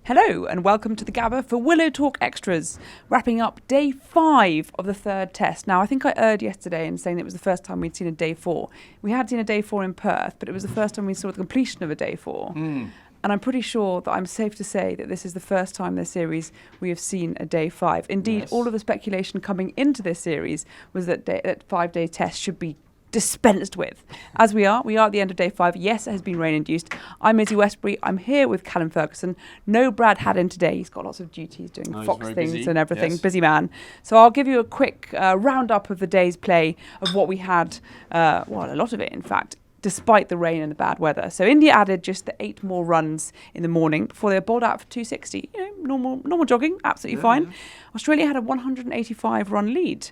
Hello and welcome to the Gabba for Willow Talk Extras, wrapping up day 5 of the third test. Now, I think I erred yesterday in saying it was the first time we'd seen a day 4. We had seen a day 4 in Perth, but it was the first time we saw the completion of a day 4. And I'm pretty sure that I'm safe to say that this is the first time this series we have seen a day 5. Indeed, Yes. all of the speculation coming into this series was that that 5-day test should be dispensed with. As we are at the end of day 5. Yes, it has been rain induced. I'm Izzy Westbury. I'm here with Callum Ferguson. No Brad Haddon today. He's got lots of duties doing Fox things busy. and everything. Yes. Busy man. So I'll give you a quick roundup of the day's play of what we had. A lot of it, in fact, despite the rain and the bad weather. So India added just the 8 more runs in the morning before they were bowled out for 260. Normal jogging, absolutely fine. Yeah. Australia had a 185 run lead.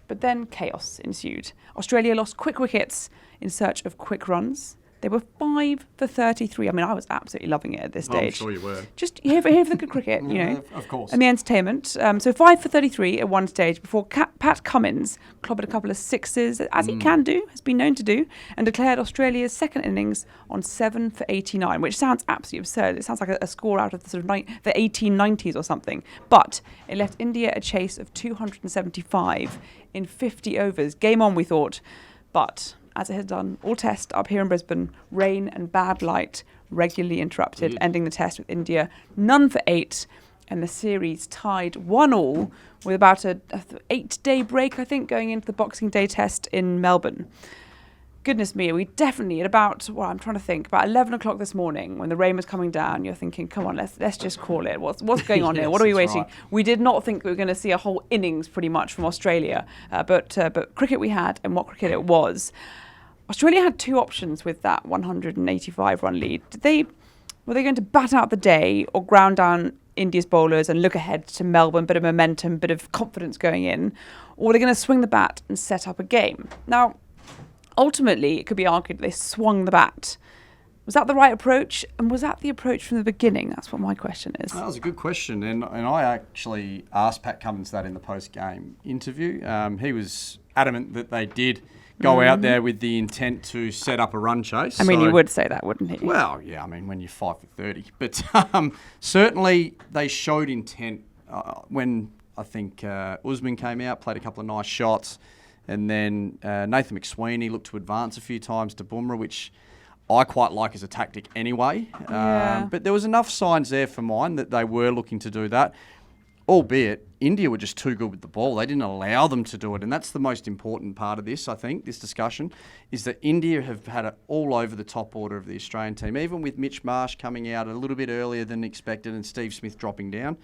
But then chaos ensued. Australia lost quick wickets in search of quick runs. They were 5 for 33. I mean, I was absolutely loving it at this stage. I'm sure you were. Just here for the good cricket, Of course. and the entertainment. So 5 for 33 at one stage before Pat Cummins clobbered a couple of sixes, as he can do, has been known to do, and declared Australia's second innings on 7 for 89, which sounds absolutely absurd. It sounds like a score out of the sort of the 1890s or something. But it left India a chase of 275 in 50 overs. Game on, we thought. But as it has done all test up here in Brisbane, rain and bad light regularly interrupted, ending the test with India none for 8, and the series tied 1-1 with about a 8-day break, I think, going into the Boxing Day test in Melbourne. Goodness me, we definitely at about 11 o'clock this morning when the rain was coming down, you're thinking, come on, let's just call it. What's going on here? What are we waiting? Right. We did not think we were going to see a whole innings pretty much from Australia, but cricket we had, and what cricket it was. Australia had 2 options with that 185 run lead. Were they going to bat out the day or ground down India's bowlers and look ahead to Melbourne, bit of momentum, bit of confidence going in, or were they going to swing the bat and set up a game? Now, ultimately, it could be argued they swung the bat. Was that the right approach? And was that the approach from the beginning? That's what my question is. That was a good question. And I actually asked Pat Cummins that in the post-game interview. He was adamant that they did go out there with the intent to set up a run chase. I mean, you would say that, wouldn't he? Well, yeah, I mean, when you're 5 for 30. But certainly they showed intent when I think Usman came out, played a couple of nice shots. And then Nathan McSweeney looked to advance a few times to Bumrah, which I quite like as a tactic anyway. Yeah. But there was enough signs there for mine that they were looking to do that, albeit India were just too good with the ball. They didn't allow them to do it. And that's the most important part of this, I think, this discussion, is that India have had it all over the top order of the Australian team. Even with Mitch Marsh coming out a little bit earlier than expected and Steve Smith dropping down,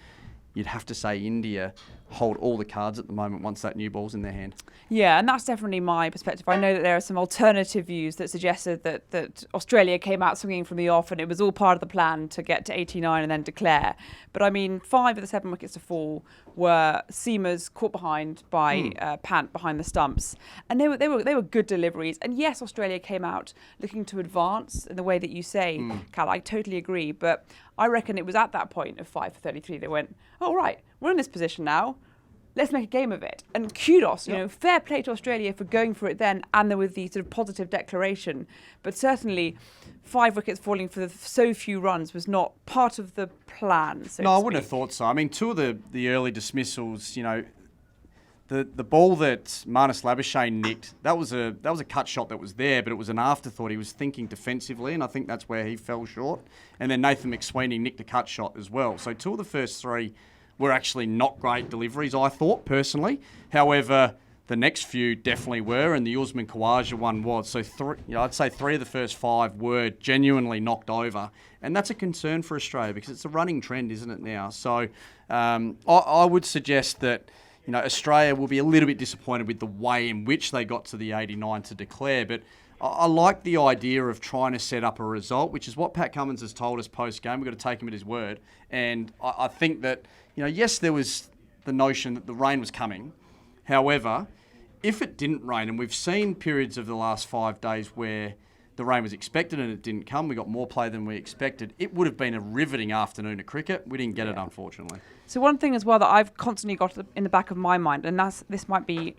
you'd have to say India hold all the cards at the moment once that new ball's in their hand. Yeah, and that's definitely my perspective. I know that there are some alternative views that suggested that Australia came out swinging from the off and it was all part of the plan to get to 89 and then declare. But I mean, 5 of the 7 wickets to fall were seamers caught behind by Pant behind the stumps, and they were good deliveries. And yes, Australia came out looking to advance in the way that you say, Cal. I totally agree, but I reckon it was at that point of 5 for 33 they went, oh right, we're in this position now. Let's make a game of it. And kudos, fair play to Australia for going for it then, and there was the sort of positive declaration. But certainly 5 wickets falling for so few runs was not part of the plan, so No, to I wouldn't have speak. thought so. I mean, 2 of the early dismissals, the ball that Marnus Labuschagne nicked, that was a cut shot that was there, but it was an afterthought. He was thinking defensively, and I think that's where he fell short. And then Nathan McSweeney nicked a cut shot as well. So 2 of the first 3 were actually not great deliveries, I thought, personally. However, the next few definitely were, and the Usman Khawaja one was. So I'd say 3 of the first 5 were genuinely knocked over. And that's a concern for Australia because it's a running trend, isn't it, now? So I would suggest that Australia will be a little bit disappointed with the way in which they got to the 89 to declare. But I like the idea of trying to set up a result, which is what Pat Cummins has told us post-game. We've got to take him at his word. And I think that, yes, there was the notion that the rain was coming. However, if it didn't rain, and we've seen periods of the last 5 days where the rain was expected and it didn't come. We got more play than we expected. It would have been a riveting afternoon of cricket. We didn't get it, unfortunately. So one thing as well that I've constantly got in the back of my mind, and this might be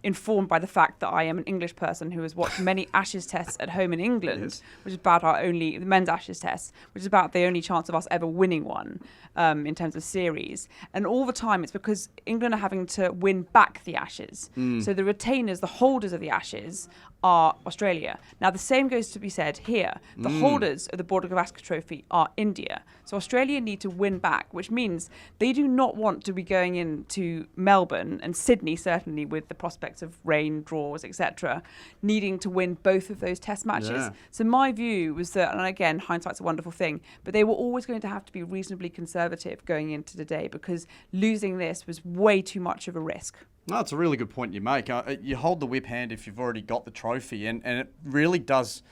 informed by the fact that I am an English person who has watched many Ashes tests at home in England, which is about the men's Ashes tests, which is about the only chance of us ever winning one in terms of series. And all the time it's because England are having to win back the Ashes. So the retainers, the holders of the Ashes, are Australia. Now, the same goes to be said here. The holders of the border-gavaskar trophy are India. So Australia need to win back, which means they do not want to be going into Melbourne and Sydney, certainly with the prospects of rain, draws, etc., needing to win both of those test matches. Yeah. So my view was that, and again, hindsight's a wonderful thing, but they were always going to have to be reasonably conservative going into today because losing this was way too much of a risk. No, it's a really good point you make. You hold the whip hand if you've already got the trophy, and it really does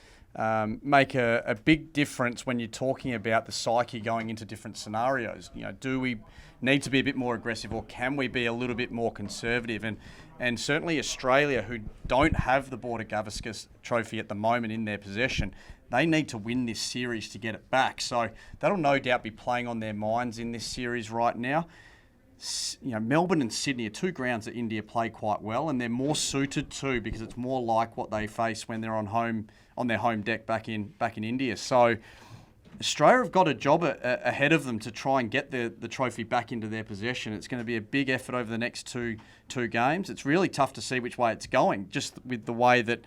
make a big difference when you're talking about the psyche going into different scenarios. You know, do we need to be a bit more aggressive, or can we be a little bit more conservative? And certainly Australia, who don't have the border-gavaskar trophy at the moment in their possession, they need to win this series to get it back. So that'll no doubt be playing on their minds in this series right now. You know, Melbourne and Sydney are two grounds that India play quite well, and they're more suited too because it's more like what they face when they're on their home deck back in India. So Australia have got a job ahead of them to try and get the trophy back into their possession. It's going to be a big effort over the next two games. It's really tough to see which way it's going, just with the way that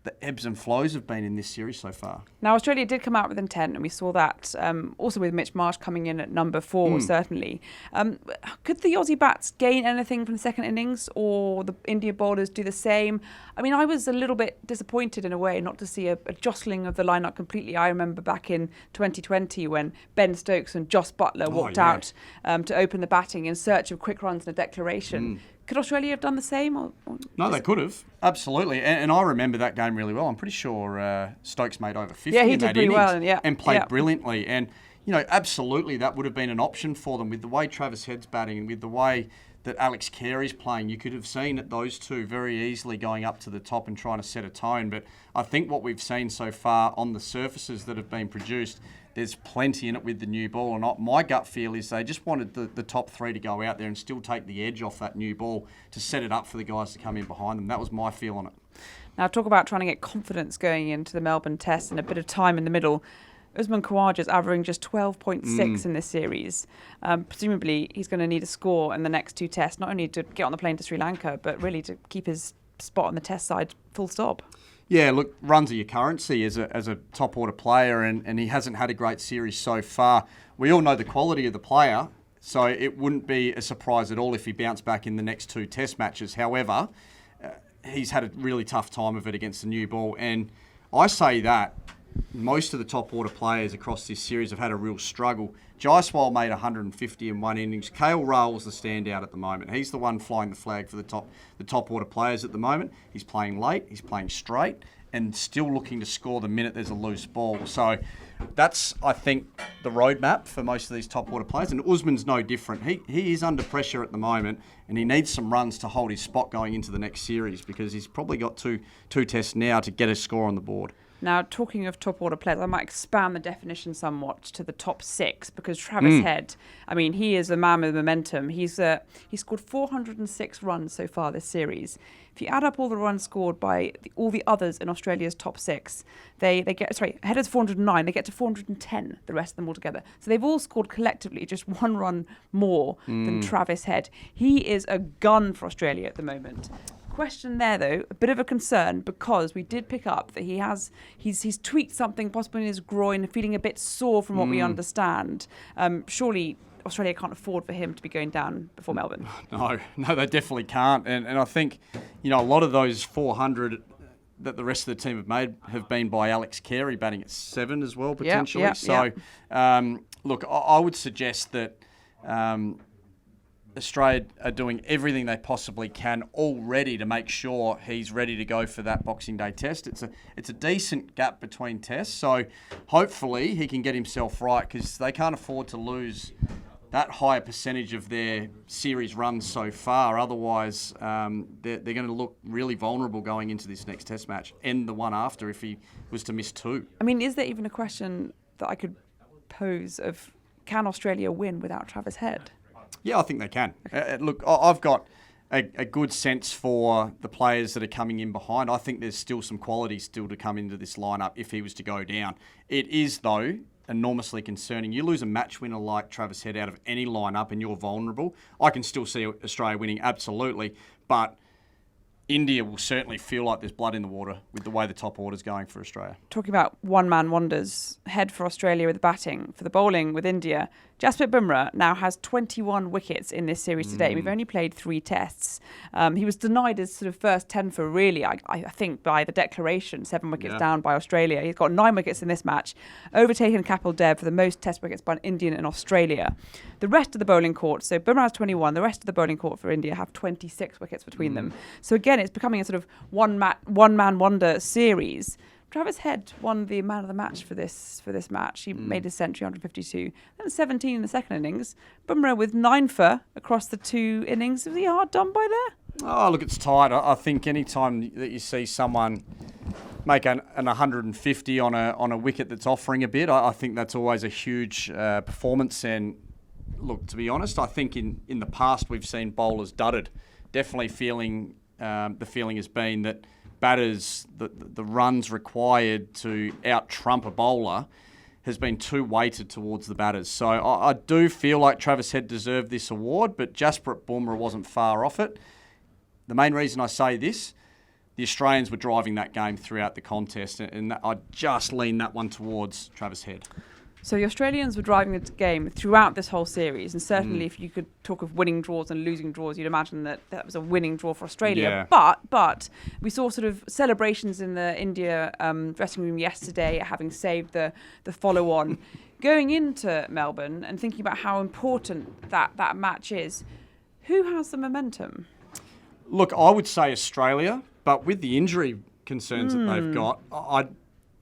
the ebbs and flows have been in this series so far. Now, Australia did come out with intent, and we saw that also with Mitch Marsh coming in at number 4, certainly. Could the Aussie bats gain anything from the second innings, or the India bowlers do the same? I mean, I was a little bit disappointed in a way not to see a jostling of the lineup completely. I remember back in 2020 when Ben Stokes and Jos Buttler walked out to open the batting in search of quick runs and a declaration. Could Australia have done the same? No, they could have. Absolutely. And I remember that game really well. I'm pretty sure Stokes made over 50 he in did that pretty innings well, and played brilliantly. And, you know, absolutely that would have been an option for them with the way Travis Head's batting and with the way that Alex Carey's playing. You could have seen those two very easily going up to the top and trying to set a tone. But I think what we've seen so far on the surfaces that have been produced, there's plenty in it with the new ball. And my gut feel is they just wanted the top 3 to go out there and still take the edge off that new ball to set it up for the guys to come in behind them. That was my feel on it. Now, talk about trying to get confidence going into the Melbourne Test and a bit of time in the middle. Usman Khawaja is averaging just 12.6 in this series. Presumably, he's going to need a score in the next 2 tests, not only to get on the plane to Sri Lanka, but really to keep his spot on the test side full stop. Yeah, look, runs are your currency as a top order player, and he hasn't had a great series so far. We all know the quality of the player, so it wouldn't be a surprise at all if he bounced back in the next 2 test matches. However, he's had a really tough time of it against the new ball, and I say that most of the top order players across this series have had a real struggle. Jaiswal made 150 in one innings. KL Rahul's the standout at the moment. He's the one flying the flag for the top order players at the moment. He's playing late, he's playing straight, and still looking to score the minute there's a loose ball. So that's, I think, the roadmap for most of these top order players. And Usman's no different. He is under pressure at the moment, and he needs some runs to hold his spot going into the next series because he's probably got two tests now to get a score on the board. Now, talking of top order players, I might expand the definition somewhat to the top 6 because Travis Head, I mean, he is a man with momentum. He's scored 406 runs so far this series. If you add up all the runs scored by all the others in Australia's top 6, they get, Head has 409, they get to 410, the rest of them all together. So they've all scored collectively just 1 run more than Travis Head. He is a gun for Australia at the moment. Question there though, a bit of a concern because we did pick up that he's tweaked something possibly in his groin, feeling a bit sore from what we understand. Surely Australia can't afford for him to be going down before Melbourne. No, they definitely can't. And I think, you know, a lot of those 400 that the rest of the team have made have been by Alex Carey batting at 7 as well potentially. Look, I would suggest that Australia are doing everything they possibly can already to make sure he's ready to go for that Boxing Day test. It's a decent gap between tests, so hopefully he can get himself right because they can't afford to lose that higher percentage of their series runs so far. Otherwise, they're going to look really vulnerable going into this next Test match and the one after if he was to miss 2. I mean, is there even a question that I could pose of can Australia win without Travis Head? Yeah, I think they can. Look, I've got a good sense for the players that are coming in behind. I think there's still some quality still to come into this lineup if he was to go down. It is, though, enormously concerning. You lose a match winner like Travis Head out of any lineup and you're vulnerable. I can still see Australia winning, absolutely, but India will certainly feel like there's blood in the water with the way the top order's going for Australia. Talking about one-man wonders, Head for Australia with the batting, for the bowling with India. Jasprit Bumrah now has 21 wickets in this series today. We've only played 3 tests. He was denied his sort of first 10 for really, I think, by the declaration, 7 wickets down by Australia. He's got 9 wickets in this match, overtaken Kapil Dev for the most test wickets by an Indian in Australia. The rest of the bowling court, so Bumrah has 21, the rest of the bowling court for India have 26 wickets between them. So again, it's becoming a sort of one-man wonder series. Travis Head won the man of the match for this match. He made his century, 152. Then 17 in the second innings. Bumrah with 9 for across the 2 innings. Was he hard done by there? Oh, look, it's tight. I think any time that you see someone make an 150 on a wicket that's offering a bit, I think that's always a huge performance. And look, to be honest, I think in the past we've seen bowlers dudded. Definitely the feeling has been that batters, the runs required to out-trump a bowler has been too weighted towards the batters. So I do feel like Travis Head deserved this award, but Jasprit Bumrah wasn't far off it. The main reason I say this, the Australians were driving that game throughout the contest, and I just lean that one towards Travis Head. So the Australians were driving the game throughout this whole series, and certainly if you could talk of winning draws and losing draws, you'd imagine that was a winning draw for Australia. Yeah. But we saw sort of celebrations in the India dressing room yesterday, having saved the follow-on. Going into Melbourne and thinking about how important that match is, who has the momentum? Look, I would say Australia, but with the injury concerns that they've got,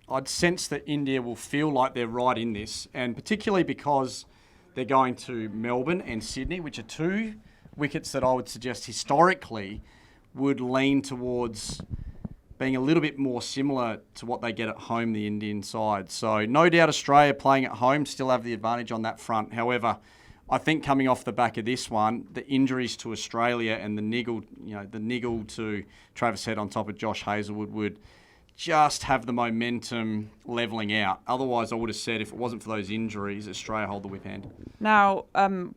I'd sense that India will feel like they're right in this, and particularly because they're going to Melbourne and Sydney, which are 2 wickets that I would suggest historically would lean towards being a little bit more similar to what they get at home, the Indian side. So no doubt Australia playing at home still have the advantage on that front. However, I think coming off the back of this one, the injuries to Australia and the niggle to Travis Head on top of Josh Hazlewood would just have the momentum levelling out. Otherwise, I would have said if it wasn't for those injuries, Australia hold the whip hand. Now,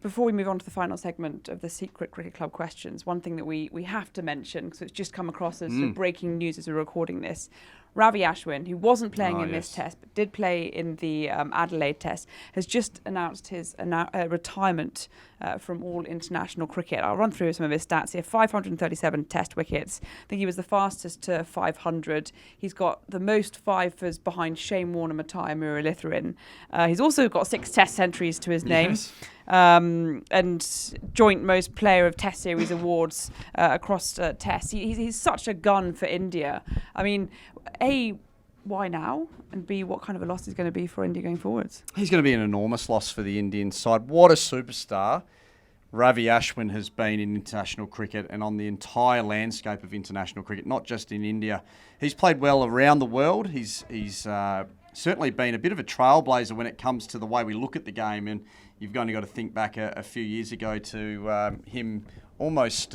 before we move on to the final segment of the Secret Cricket Club questions, one thing that we have to mention, because it's just come across as sort of breaking news as we're recording this, Ravi Ashwin, who wasn't playing in this test but did play in the Adelaide test, has just announced his retirement from all international cricket. I'll run through some of his stats here. 537 test wickets. I think he was the fastest to 500. He's got the most fivers behind Shane Warne, Matthias Muralitharan. He's also got 6 test centuries to his name. Yes. And joint most player of test series awards across tests. He's such a gun for India. I mean, A, why now? And B, what kind of a loss is going to be for India going forwards? He's going to be an enormous loss for the Indian side. What a superstar Ravi Ashwin has been in international cricket and on the entire landscape of international cricket, not just in India. He's played well around the world. He's certainly been a bit of a trailblazer when it comes to the way we look at the game, and you've only got to think back a few years ago to him almost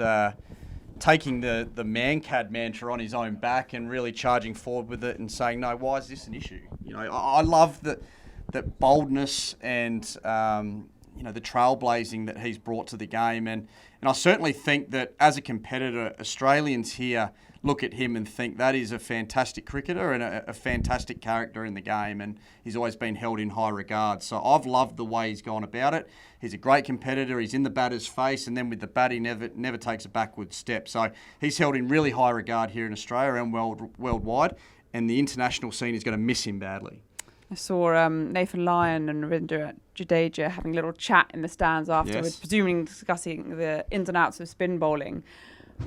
taking the man-cad mantra on his own back and really charging forward with it and saying, no, why is this an issue? You know, I love that boldness and the trailblazing that he's brought to the game, and I certainly think that as a competitor, Australians here look at him and think that is a fantastic cricketer and a fantastic character in the game, and he's always been held in high regard. So I've loved the way he's gone about it. He's a great competitor. He's in the batter's face, and then with the bat, he never takes a backward step. So he's held in really high regard here in Australia and worldwide, and the international scene is going to miss him badly. I saw Nathan Lyon and Ravichandran Jadeja having a little chat in the stands afterwards, presuming discussing the ins and outs of spin bowling.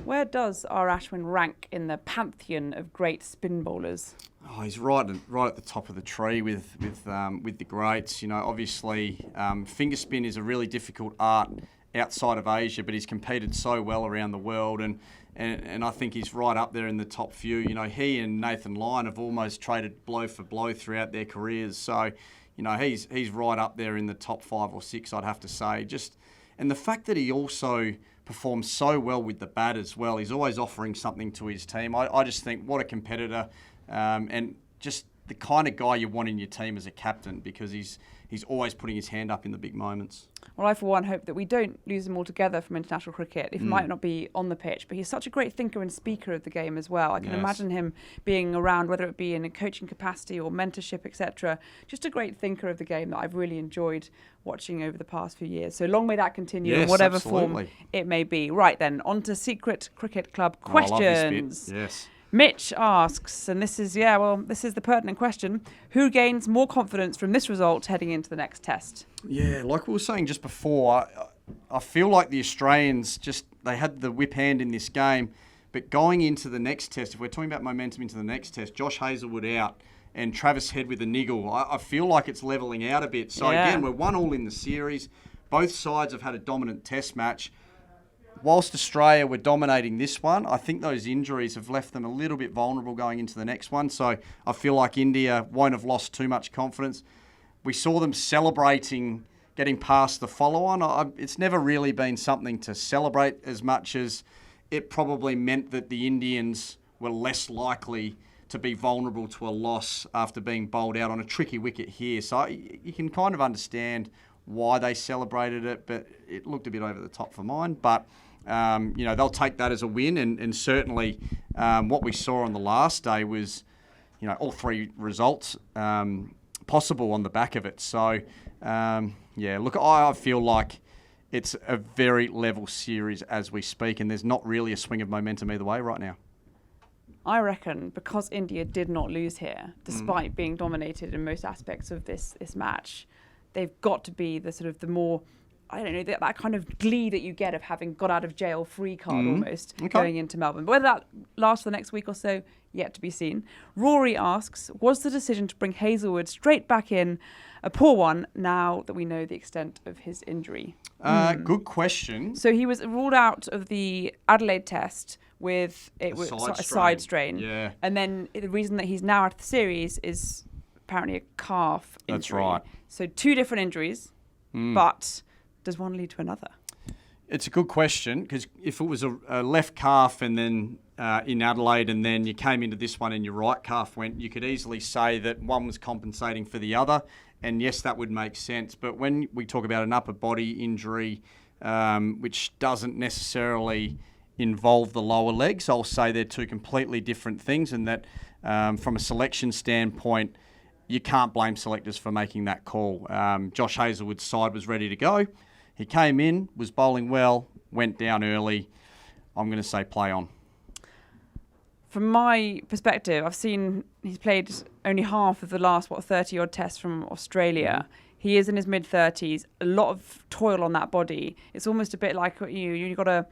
Where does our Ashwin rank in the pantheon of great spin bowlers? Oh, he's right at the top of the tree with the greats. You know, obviously, finger spin is a really difficult art outside of Asia, but he's competed so well around the world, and I think he's right up there in the top few. You know, he and Nathan Lyon have almost traded blow for blow throughout their careers, so you know he's right up there in the top 5 or 6, I'd have to say. And the fact that he also performs so well with the bat as well, he's always offering something to his team. I just think what a competitor. And just the kind of guy you want in your team as a captain, because he's always putting his hand up in the big moments. Well, I, for one, hope that we don't lose him altogether from international cricket. He might not be on the pitch, but he's such a great thinker and speaker of the game as well. I can imagine him being around, whether it be in a coaching capacity or mentorship, etc. Just a great thinker of the game that I've really enjoyed watching over the past few years. So long may that continue in whatever form it may be. Right then, on to Secret Cricket Club questions. I love this bit. Yes. Mitch asks, and this is the pertinent question, who gains more confidence from this result heading into the next test? Yeah, like we were saying just before, I feel like the Australians they had the whip hand in this game, but going into the next test, if we're talking about momentum into the next test, Josh Hazlewood out and Travis Head with a niggle, I feel like it's levelling out a bit. So again, we're 1-1 in the series. Both sides have had a dominant test match. Whilst Australia were dominating this one, I think those injuries have left them a little bit vulnerable going into the next one. So I feel like India won't have lost too much confidence. We saw them celebrating getting past the follow-on. It's never really been something to celebrate as much as it probably meant that the Indians were less likely to be vulnerable to a loss after being bowled out on a tricky wicket here. So you can kind of understand why they celebrated it, but it looked a bit over the top for mine. But they'll take that as a win, and certainly what we saw on the last day was, all 3 results possible on the back of it. So, I feel like it's a very level series as we speak, and there's not really a swing of momentum either way right now. I reckon because India did not lose here, despite being dominated in most aspects of this match, they've got to be the more, I don't know, that kind of glee that you get of having got out of jail free card almost going into Melbourne. But whether that lasts for the next week or so, yet to be seen. Rory asks, was the decision to bring Hazlewood straight back in a poor one now that we know the extent of his injury? Good question. So he was ruled out of the Adelaide test with a side strain. Yeah. And then the reason that he's now out of the series is apparently a calf injury. That's right. So 2 different injuries, but does one lead to another? It's a good question, because if it was a left calf and then in Adelaide and then you came into this one and your right calf went, you could easily say that one was compensating for the other. And yes, that would make sense. But when we talk about an upper body injury, which doesn't necessarily involve the lower legs, I'll say they're 2 completely different things, and that from a selection standpoint, you can't blame selectors for making that call. Josh Hazlewood's side was ready to go. He came in, was bowling well, went down early. I'm going to say play on. From my perspective, I've seen he's played only half of the last, 30-odd tests from Australia. He is in his mid-30s, a lot of toil on that body. It's almost a bit like you've got a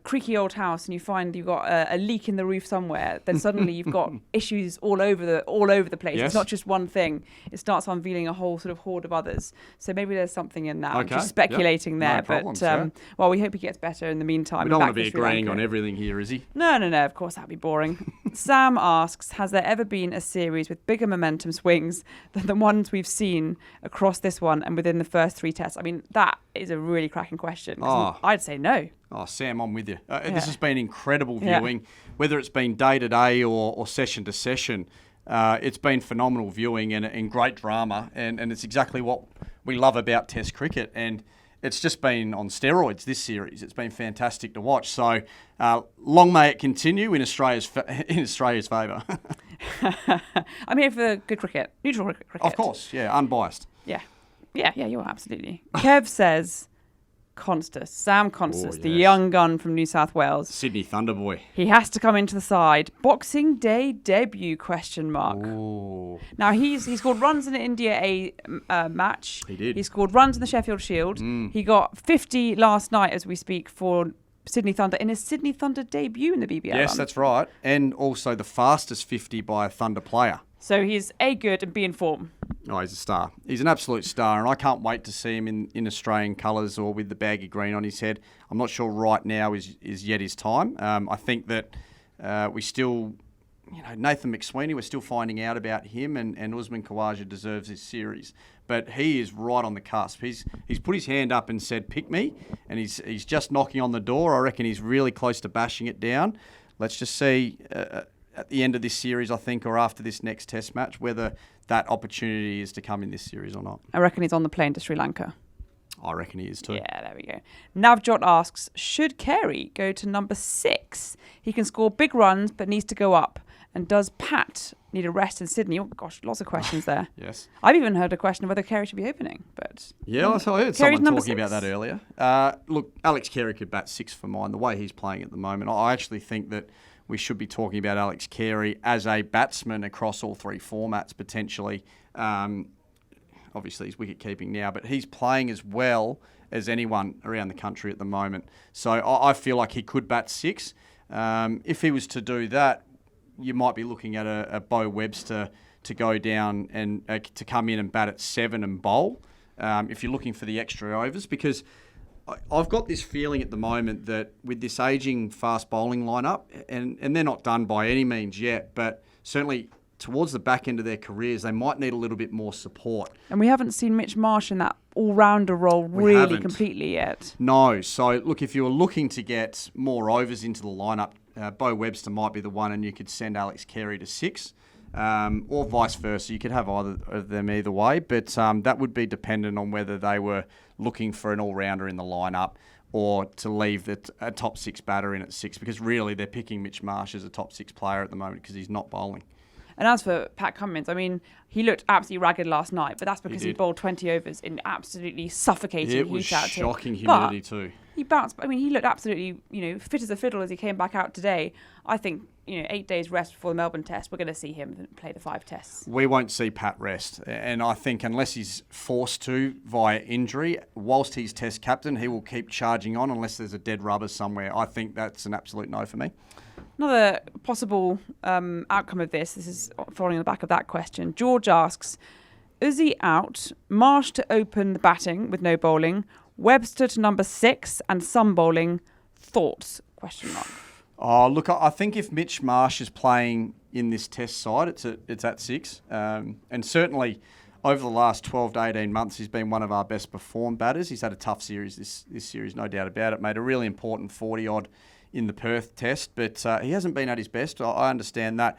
creaky old house and you find you've got a leak in the roof somewhere. Then suddenly you've got issues all over the place. Yes. It's not just one thing. It starts unveiling a whole sort of horde of others. So maybe there's something in that. Okay. I'm just speculating there. No problems, but we hope he gets better in the meantime. We don't want to be agreeing on everything here, Izzy. No. Of course, that'd be boring. Sam asks, has there ever been a series with bigger momentum swings than the ones we've seen across this one and within the first 3 tests? I mean, that is a really cracking question. I'd say no. Oh, Sam, I'm with you. This has been incredible viewing, whether it's been day to day or session to session. It's been phenomenal viewing and great drama, and it's exactly what we love about Test cricket. And it's just been on steroids this series. It's been fantastic to watch. So long may it continue in Australia's favour. I'm here for good cricket, neutral cricket. Of course, unbiased. Yeah, you are absolutely. Kev says, Sam Constas, the young gun from New South Wales. Sydney Thunderboy. He has to come into the side. Boxing Day debut, ? Ooh. Now, he scored runs in the India A match. He did. He scored runs in the Sheffield Shield. He got 50 last night as we speak for Sydney Thunder in his Sydney Thunder debut in the BBL. Yes, that's right. And also the fastest 50 by a Thunder player. So he's A, good, and B, in form. Oh, he's a star. He's an absolute star, and I can't wait to see him in Australian colours or with the baggy green on his head. I'm not sure right now is yet his time. I think that we still, Nathan McSweeney, we're still finding out about him, and Usman Khawaja deserves this series. But he is right on the cusp. He's put his hand up and said, pick me, and he's just knocking on the door. I reckon he's really close to bashing it down. Let's just see at the end of this series, I think, or after this next test match, whether that opportunity is to come in this series or not. I reckon he's on the plane to Sri Lanka. I reckon he is too. Yeah, there we go. Navjot asks, should Carey go to number 6? He can score big runs, but needs to go up. And does Pat need a rest in Sydney? Oh, gosh, lots of questions there. Yes. I've even heard a question of whether Carey should be opening. But yeah, I heard Carey's someone talking about that earlier. Look, Alex Carey could bat 6 for mine, the way he's playing at the moment. I actually think that we should be talking about Alex Carey as a batsman across all 3 formats, potentially. Obviously, he's wicket-keeping now, but he's playing as well as anyone around the country at the moment. So I feel like he could bat 6. If he was to do that, you might be looking at a Bo Webster to go down and to come in and bat at 7 and bowl, if you're looking for the extra overs, because I've got this feeling at the moment that with this ageing fast bowling lineup, and they're not done by any means yet, but certainly towards the back end of their careers, they might need a little bit more support. And we haven't seen Mitch Marsh in that all-rounder role really completely yet. No. So, look, if you were looking to get more overs into the lineup, Bo Webster might be the one, and you could send Alex Carey to 6, or vice versa. You could have either of them either way, but that would be dependent on whether they were looking for an all-rounder in the lineup or to leave a top 6 batter in at 6, because really they're picking Mitch Marsh as a top 6 player at the moment because he's not bowling. And as for Pat Cummins, I mean, he looked absolutely ragged last night, but that's because he bowled 20 overs in absolutely suffocating heat. It was shocking humidity humidity too. He bounced. I mean, he looked absolutely, fit as a fiddle as he came back out today. I think, 8 days rest before the Melbourne Test, we're going to see him play the 5 tests. We won't see Pat rest, and I think unless he's forced to via injury, whilst he's Test captain, he will keep charging on unless there's a dead rubber somewhere. I think that's an absolute no for me. Another possible outcome of this is following on the back of that question. George asks, Izzy out, Marsh to open the batting with no bowling, Webster to number 6 and some bowling. Thoughts? Question mark. Oh, look, I think if Mitch Marsh is playing in this Test side, it's at 6. And certainly over the last 12 to 18 months, he's been one of our best performed batters. He's had a tough series this series, no doubt about it. Made a really important 40-odd in the Perth Test, but he hasn't been at his best. I understand that.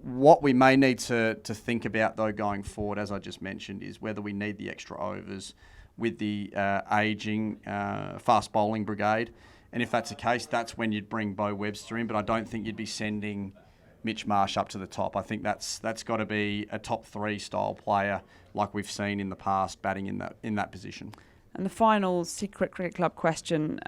What we may need to think about, though, going forward, as I just mentioned, is whether we need the extra overs with the ageing fast bowling brigade. And if that's the case, that's when you'd bring Bo Webster in, but I don't think you'd be sending Mitch Marsh up to the top. I think that's got to be a top 3 style player like we've seen in the past batting in that position. And the final Secret Cricket Club question,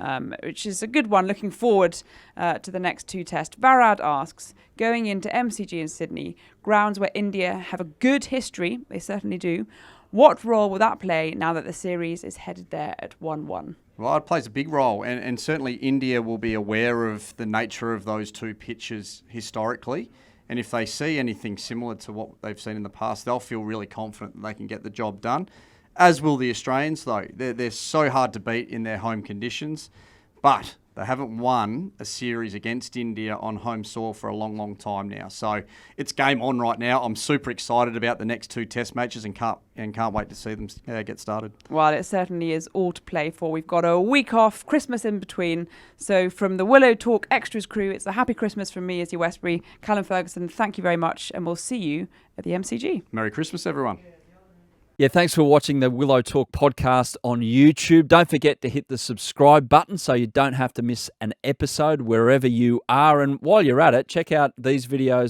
which is a good one, looking forward to the next 2 tests. Varad asks, going into MCG in Sydney, grounds where India have a good history, they certainly do, what role will that play now that the series is headed there at 1-1? Well, it plays a big role, and certainly India will be aware of the nature of those 2 pitches historically. And if they see anything similar to what they've seen in the past, they'll feel really confident that they can get the job done. As will the Australians, though. They're so hard to beat in their home conditions, but they haven't won a series against India on home soil for a long, long time now. So it's game on right now. I'm super excited about the next 2 test matches and can't wait to see them get started. Well, it certainly is all to play for. We've got a week off, Christmas in between. So from the Willow Talk Extras crew, it's a happy Christmas from me, Izzy Westbury, Callum Ferguson. Thank you very much, and we'll see you at the MCG. Merry Christmas, everyone. Yeah, thanks for watching the Willow Talk podcast on YouTube. Don't forget to hit the subscribe button so you don't have to miss an episode wherever you are. And while you're at it, check out these videos